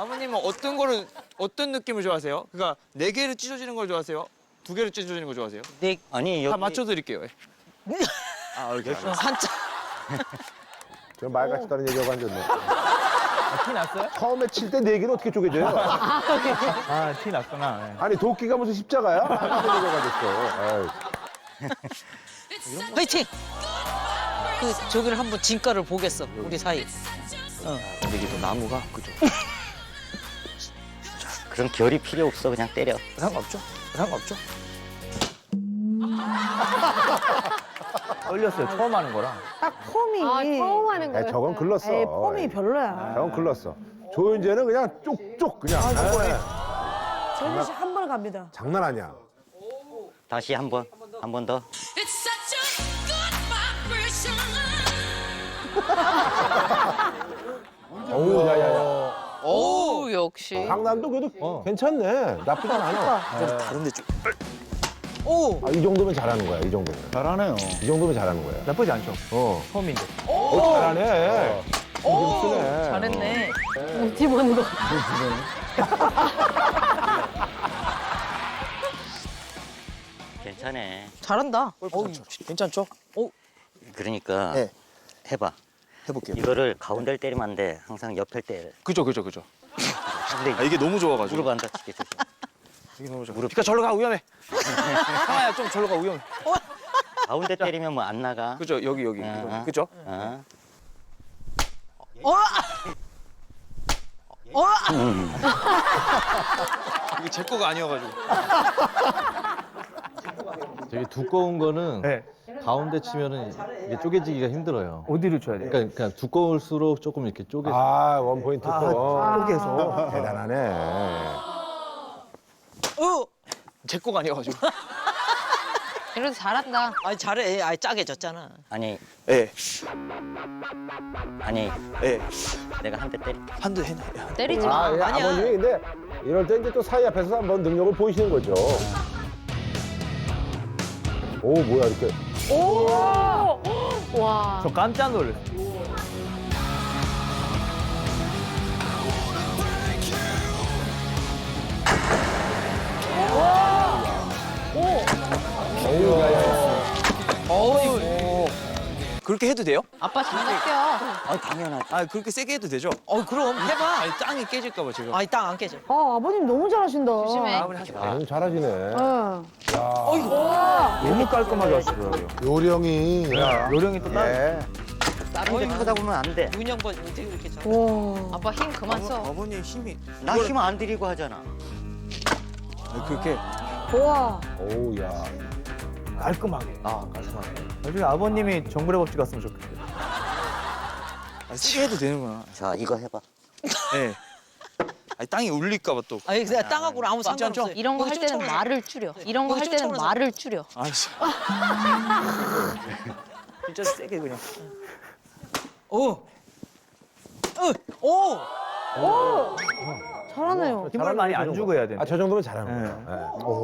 아버님은 어떤 느낌을 좋아하세요? 그러니까 4개를 찢어지는 걸 좋아하세요? 2개를 찢어지는 걸 좋아하세요? 네. 아니 다 여기 맞춰드릴게요. 아 이렇게. 한자. 저 말같이 다른 얘기하고 앉았네. 티 났어요? 처음에 칠 때 4개는 어떻게 쪼개져요? 아, 티 났구나. 네. 아니 도끼가 무슨 십자가야? 하나도 얘기가 됐어. 화이팅! 그 저기를 한번 진가를 보겠어 우리 사이. 근데 이게 또 나무가 그죠? 그런 결이 필요 없어. 그냥 때려. 상관없죠? 상관없죠? 떨렸어요. 처음 하는 거라. 딱 폼이. 아, 처음 하는 거예요? 저건 글렀어. 에이, 폼이 별로야. 저건 글렀어. 조윤재는 그냥 쪽쪽 그냥. 정준 씨 한 번 갑니다. 장난 아니야. 다시 한 번 더. It's such a good vibration. 어우, 야야야. 오 역시. 강남도 그래도 괜찮네. 나쁘진 않아. 다른데 좀. 오. 아, 이 정도면 잘하는 거야. 이 정도면. 잘하네요. 이 정도면 잘하는 거야. 나쁘지 않죠? 어. 처음인데. 잘하네. 오, 쓰네. 잘했네. 팀원 거. 괜찮아. 잘한다. 괜찮죠? 그러니까 네. 해봐. 해볼게요. 이거를 가운데를 때리면 안 돼. 항상 옆을 때려. 그죠. 근데 아, 이게 너무 좋아가지고. 무릎 안 다치게 조심. 이게 너무 좋아. 비카 절로 가 위험해. 상아야 좀 절로 가 위험해. 가운데 때리면 뭐 안 나가. 그죠 여기. 어. 그죠? 어. 이게 제 거가 아니어가지고. 되게 두꺼운 거는 네. 가운데 치면은 이게 쪼개지기가 힘들어요. 어디를 쳐야 돼요? 그러니까 두꺼울수록 조금 이렇게 쪼개서. 아, 원포인트 거. 쪼개서. 대단하네. 제 거가 아니어가지고. 그래도 잘한다. 아니 잘해. 아니 짜게 졌잖아. 아니 예. 예. 내가 한 대 때리. 한대 해놔. 때리지 마. 아, 예, 아니야. 아버님이 근데 이럴 때 이제 또 사이 앞에서 한번 능력을 보이시는 거죠. 오, 뭐야, 이렇게. 와. 저 깜짝 놀랐어요. 어우, 야야야. 그렇게 해도 돼요? 아빠 장갑 껴. 아 당연하지. 아 그렇게 세게 해도 되죠? 그럼 해봐. 아니 땅이 깨질까봐 제가. 아니 땅 안 깨져. 아, 아버님 너무 잘하신다. 조심해. 아무리 하지 마. 잘하시네. 응. 너무 깔끔하게 하시더라고요. 요령이. 요령이 또 따로. 예. 다른 데 하다 보면 안 돼. 윤영번 어떻게 이렇게 잘. 와. 아빠 힘 그만 써. 아버님 힘이. 나 힘 안 들이고 하잖아. 그렇게. 좋아. 어우, 야. 깔끔하게. 깔끔하게. 나중에 아버님이 정글의 법칙 갔으면 좋겠어요. 아, 세게 해도 되는구나. 자 이거 해봐. 예. 아니 땅이 울릴까봐 또. 아니 그냥 땅하고는 아무 맞지 않죠? 상관없어. 이런 거 할 때는 말을 줄여. 이런 거 할 때는 말을 줄여. 알았어. 진짜 세게 그냥. 오. 잘하네요. 힘을 많이 안 주고 해야 되는데. 아, 저 정도면 잘하는 거야. 예.